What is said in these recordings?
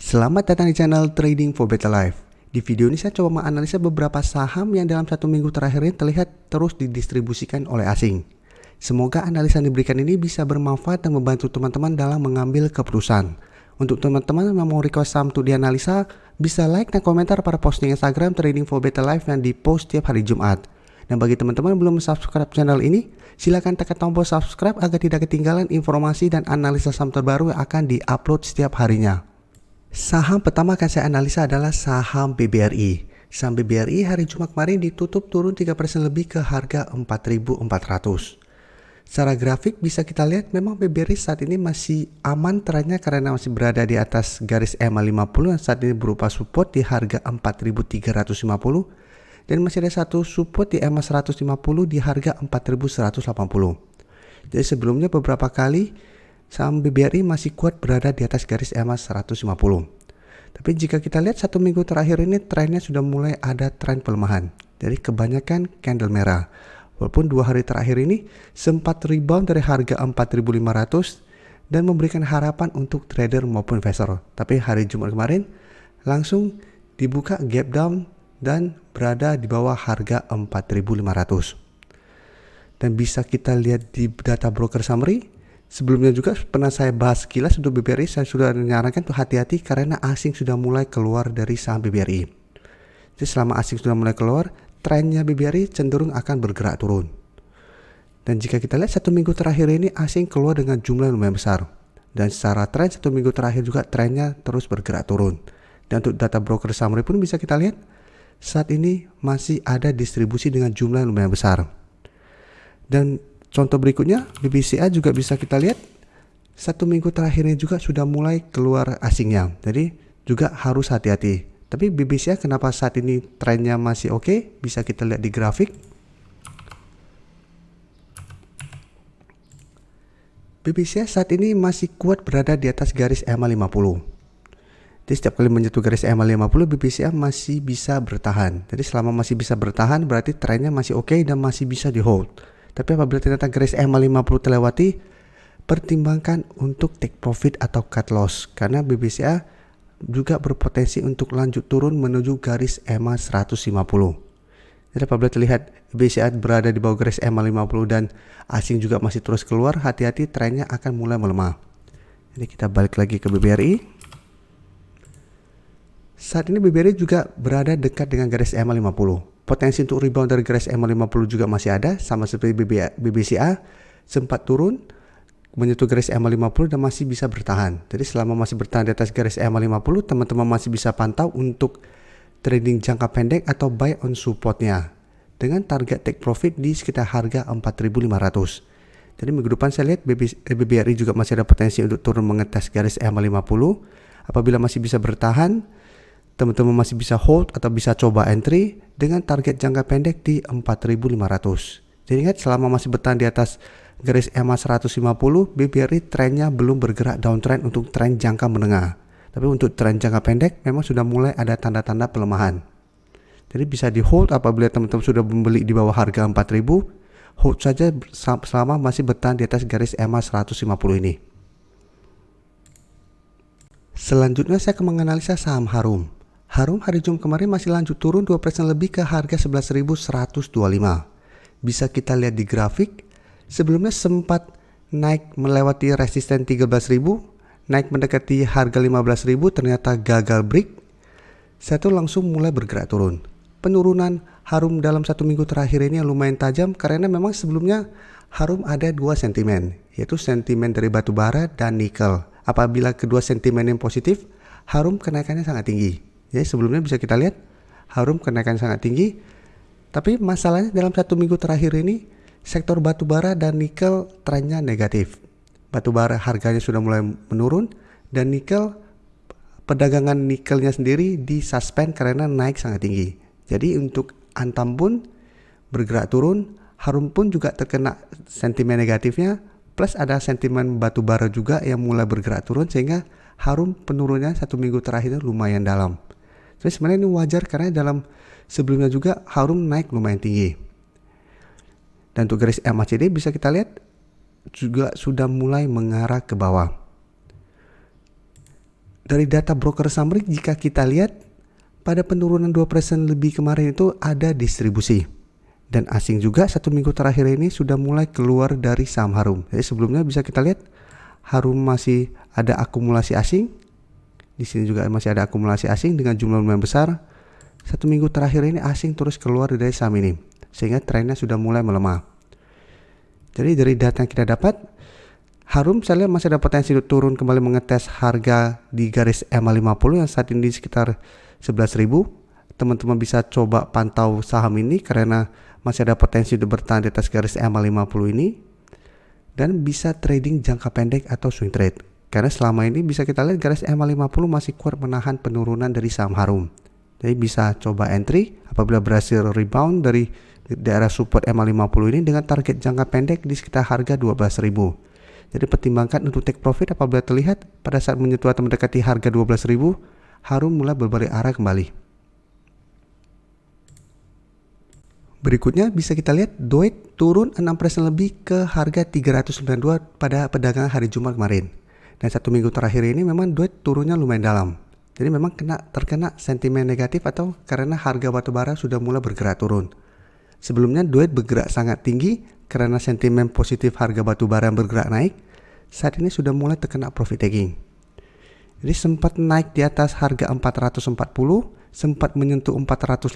Selamat datang di channel Trading for Better Life. Di video ini saya coba menganalisa beberapa saham yang dalam satu minggu terakhir ini terlihat terus didistribusikan oleh asing. Semoga analisa yang diberikan ini bisa bermanfaat dan membantu teman-teman dalam mengambil keputusan. Untuk teman-teman yang mau request saham untuk dianalisa, bisa like dan komentar pada posting Instagram Trading for Better Life yang dipost tiap hari Jumat. Dan bagi teman-teman yang belum subscribe channel ini, silakan tekan tombol subscribe agar tidak ketinggalan informasi dan analisa saham terbaru yang akan diupload setiap harinya. Saham pertama akan saya analisa adalah saham BBRI. Saham BBRI hari Jumat kemarin ditutup turun 3% lebih ke harga 4.400. Secara grafik bisa kita lihat memang BBRI saat ini masih aman trennya karena masih berada di atas garis EMA 50 yang saat ini berupa support di harga 4.350 dan masih ada satu support di EMA 150 di harga 4.180. Jadi sebelumnya beberapa kali saham BBRI masih kuat berada di atas garis EMA 150. Tapi jika kita lihat satu minggu terakhir ini trennya sudah mulai ada tren pelemahan. Jadi kebanyakan candle merah. Walaupun 2 hari terakhir ini sempat rebound dari harga 4.500 dan memberikan harapan untuk trader maupun investor. Tapi hari Jumat kemarin langsung dibuka gap down dan berada di bawah harga 4.500. Dan bisa kita lihat di data broker summary. Sebelumnya juga pernah saya bahas sekilas untuk BBRI, saya sudah menyarankan untuk hati-hati karena asing sudah mulai keluar dari saham BBRI. Jadi selama asing sudah mulai keluar, trennya BBRI cenderung akan bergerak turun. Dan jika kita lihat satu minggu terakhir ini asing keluar dengan jumlah lumayan besar. Dan secara tren satu minggu terakhir juga trennya terus bergerak turun. Dan untuk data broker summary pun bisa kita lihat saat ini masih ada distribusi dengan jumlah lumayan besar. Dan contoh berikutnya, BBCA juga bisa kita lihat satu minggu terakhirnya juga sudah mulai keluar asingnya. Jadi juga harus hati-hati. Tapi BBCA kenapa saat ini trennya masih oke? Bisa kita lihat di grafik. BBCA saat ini masih kuat berada di atas garis EMA 50. Jadi setiap kali menyentuh garis EMA 50, BBCA masih bisa bertahan. Jadi selama masih bisa bertahan berarti trennya masih oke dan masih bisa di hold. Tapi apabila ternyata garis EMA 50 terlewati, pertimbangkan untuk take profit atau cut loss karena BBCA juga berpotensi untuk lanjut turun menuju garis EMA 150. Jadi apabila terlihat BBCA berada di bawah garis EMA 50 dan asing juga masih terus keluar, hati-hati trennya akan mulai melemah. Jadi kita balik lagi ke BBRI. Saat ini BBRI juga berada dekat dengan garis EMA 50. Potensi untuk rebound dari garis EMA 50 juga masih ada, sama seperti BBCA sempat turun menyentuh garis EMA 50 dan masih bisa bertahan. Jadi selama masih bertahan di atas garis EMA 50, teman-teman masih bisa pantau untuk trading jangka pendek atau buy on supportnya dengan target take profit di sekitar harga 4.500. Jadi minggu depan saya lihat BBRI juga masih ada potensi untuk turun mengetes garis EMA 50. Apabila masih bisa bertahan, teman-teman masih bisa hold atau bisa coba entry dengan target jangka pendek di 4.500. Jadi ingat selama masih bertahan di atas garis EMA 150, BBRI trennya belum bergerak downtrend untuk tren jangka menengah. Tapi untuk tren jangka pendek memang sudah mulai ada tanda-tanda pelemahan. Jadi bisa di hold apabila teman-teman sudah membeli di bawah harga 4.000, hold saja selama masih bertahan di atas garis EMA 150 ini. Selanjutnya saya akan menganalisa saham Harum. Harum hari Jumat kemarin masih lanjut turun 2% lebih ke harga 11.125. Bisa kita lihat di grafik, sebelumnya sempat naik melewati resisten 13.000, naik mendekati harga 15.000, ternyata gagal break. Satu langsung mulai bergerak turun. Penurunan Harum dalam satu minggu terakhir ini yang lumayan tajam karena memang sebelumnya Harum ada dua sentimen, yaitu sentimen dari batu bara dan nikel. Apabila kedua sentimen yang positif, Harum kenaikannya sangat tinggi. Jadi sebelumnya bisa kita lihat Harum kenaikan sangat tinggi, tapi masalahnya dalam satu minggu terakhir ini sektor batu bara dan nikel trennya negatif. Batu bara harganya sudah mulai menurun dan nikel, perdagangan nikelnya sendiri disuspend karena naik sangat tinggi. Jadi untuk Antam pun bergerak turun, Harum pun juga terkena sentimen negatifnya, plus ada sentimen batu bara juga yang mulai bergerak turun sehingga Harum penurunnya satu minggu terakhir lumayan dalam. Jadi sebenarnya ini wajar karena dalam sebelumnya juga Harum naik lumayan tinggi. Dan untuk garis MACD bisa kita lihat juga sudah mulai mengarah ke bawah. Dari data broker summary, jika kita lihat pada penurunan 2% lebih kemarin itu ada distribusi. Dan asing juga 1 minggu terakhir ini sudah mulai keluar dari saham Harum. Jadi sebelumnya bisa kita lihat Harum masih ada akumulasi asing. Di sini juga masih ada akumulasi asing dengan jumlah lumayan besar. 1 minggu terakhir ini asing terus keluar dari saham ini, sehingga trennya sudah mulai melemah. Jadi dari data yang kita dapat, Harum saya lihat masih ada potensi untuk turun kembali mengetes harga di garis EMA50 yang saat ini di sekitar 11.000. Teman-teman bisa coba pantau saham ini karena masih ada potensi untuk bertahan di atas garis EMA50 ini, dan bisa trading jangka pendek atau swing trade. Karena selama ini bisa kita lihat garis EMA50 masih kuat menahan penurunan dari saham Harum. Jadi bisa coba entry apabila berhasil rebound dari daerah support EMA50 ini dengan target jangka pendek di sekitar harga 12.000. Jadi pertimbangkan untuk take profit apabila terlihat pada saat menyentuh atau mendekati harga 12.000, Harum mulai berbalik arah kembali. Berikutnya bisa kita lihat Doit turun 6% lebih ke harga 392 pada perdagangan hari Jumat kemarin. Dan 1 minggu terakhir ini memang Doit turunnya lumayan dalam. Jadi memang terkena sentimen negatif atau karena harga batubara sudah mulai bergerak turun. Sebelumnya Doit bergerak sangat tinggi karena sentimen positif harga batubara yang bergerak naik. Saat ini sudah mulai terkena profit taking. Jadi sempat naik di atas harga 440, sempat menyentuh 480.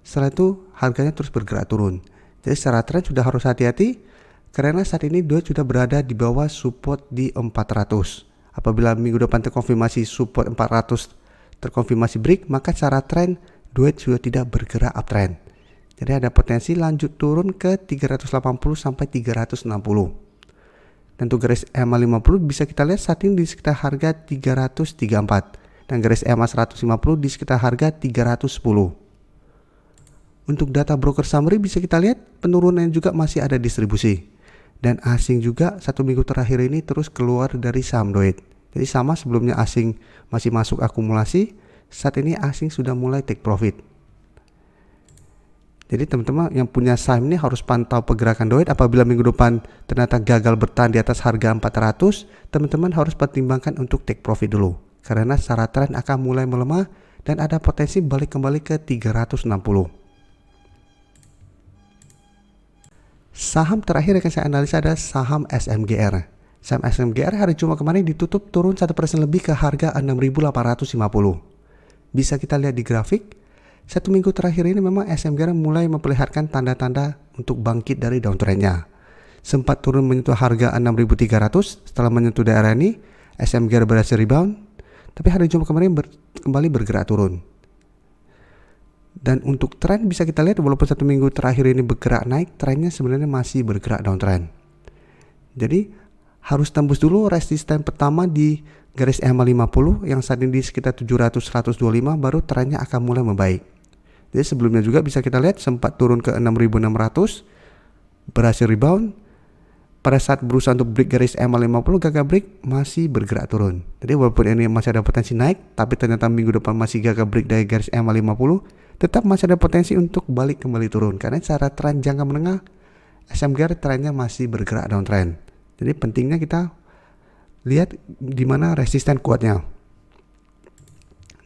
Setelah itu harganya terus bergerak turun. Jadi secara tren sudah harus hati-hati karena saat ini Doit sudah berada di bawah support di 400. Apabila minggu depan terkonfirmasi support 400 terkonfirmasi break, maka secara tren Doit sudah tidak bergerak uptrend. Jadi ada potensi lanjut turun ke 380 sampai 360. Dan untuk garis EMA50 bisa kita lihat saat ini di sekitar harga 334 dan garis EMA150 di sekitar harga 310. Untuk data broker summary bisa kita lihat penurunan juga masih ada distribusi. Dan asing juga 1 minggu terakhir ini terus keluar dari saham Doit. Jadi sama sebelumnya asing masih masuk akumulasi, saat ini asing sudah mulai take profit. Jadi teman-teman yang punya saham ini harus pantau pergerakan Doit. Apabila minggu depan ternyata gagal bertahan di atas harga 400, teman-teman harus pertimbangkan untuk take profit dulu. Karena secara tren akan mulai melemah dan ada potensi balik kembali ke 360. Saham terakhir yang saya analisa adalah saham SMGR. Saham SMGR hari Jumat kemarin ditutup turun 1% lebih ke harga 6.850. Bisa kita lihat di grafik, 1 minggu terakhir ini memang SMGR mulai memperlihatkan tanda-tanda untuk bangkit dari downtrendnya. Sempat turun menyentuh harga 6.300, setelah menyentuh daerah ini, SMGR berhasil rebound, tapi hari Jumat kemarin kembali bergerak turun. Dan untuk tren bisa kita lihat walaupun 1 minggu terakhir ini bergerak naik, trennya sebenarnya masih bergerak downtrend. Jadi harus tembus dulu resisten pertama di garis EMA50 yang saat ini di sekitar 700-125, baru trennya akan mulai membaik. Jadi sebelumnya juga bisa kita lihat sempat turun ke 6.600, berhasil rebound. Pada saat berusaha untuk break garis EMA50 gagal break, masih bergerak turun. Jadi walaupun ini masih ada potensi naik, tapi ternyata minggu depan masih gagal break dari garis EMA50, tetap masih ada potensi untuk balik kembali turun. Karena secara tren jangka menengah, SMGR trennya masih bergerak downtrend. Jadi pentingnya kita lihat di mana resisten kuatnya.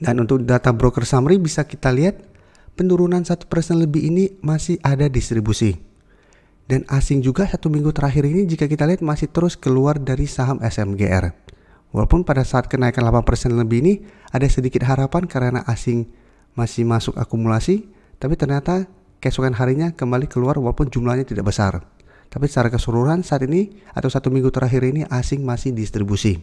Dan untuk data broker summary bisa kita lihat penurunan 1% lebih ini masih ada distribusi. Dan asing juga 1 minggu terakhir ini jika kita lihat masih terus keluar dari saham SMGR. Walaupun pada saat kenaikan 8% lebih ini ada sedikit harapan karena asing masih masuk akumulasi, tapi ternyata keesokan harinya kembali keluar walaupun jumlahnya tidak besar. Tapi secara keseluruhan saat ini atau 1 minggu terakhir ini asing masih distribusi.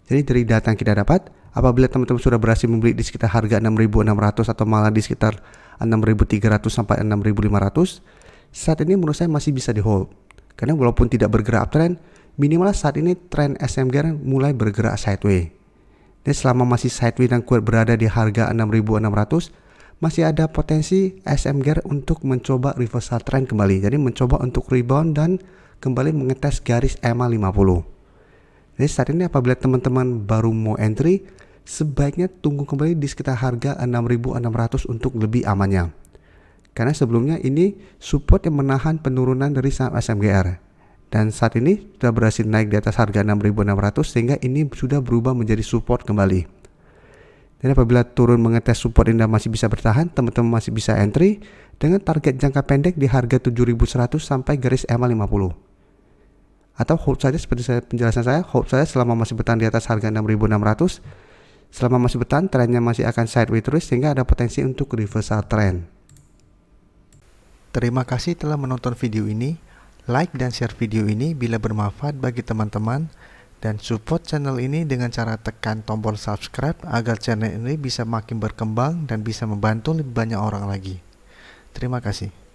Jadi dari data yang kita dapat, apabila teman-teman sudah berhasil membeli di sekitar harga 6.600 atau malah di sekitar 6.300 sampai 6.500, saat ini menurut saya masih bisa di hold. Karena walaupun tidak bergerak uptrend, minimal saat ini tren SMGR mulai bergerak sideways. Dan selama masih sideways dan kuat berada di harga 6.600, masih ada potensi SMGR untuk mencoba reversal trend kembali. Jadi mencoba untuk rebound dan kembali mengetes garis EMA50. Jadi saat ini apabila teman-teman baru mau entry, sebaiknya tunggu kembali di sekitar harga 6.600 untuk lebih amannya. Karena sebelumnya ini support yang menahan penurunan dari saham SMGR. Dan saat ini sudah berhasil naik di atas harga 6.600 sehingga ini sudah berubah menjadi support kembali. Dan apabila turun mengetes support ini masih bisa bertahan, teman-teman masih bisa entry dengan target jangka pendek di harga 7.100 sampai garis EMA 50. Atau hold saja seperti penjelasan saya, hold saja selama masih bertahan di atas harga 6.600. Selama masih bertahan, trennya masih akan sideways terus sehingga ada potensi untuk reversal trend. Terima kasih telah menonton video ini. Like dan share video ini bila bermanfaat bagi teman-teman, dan support channel ini dengan cara tekan tombol subscribe agar channel ini bisa makin berkembang dan bisa membantu lebih banyak orang lagi. Terima kasih.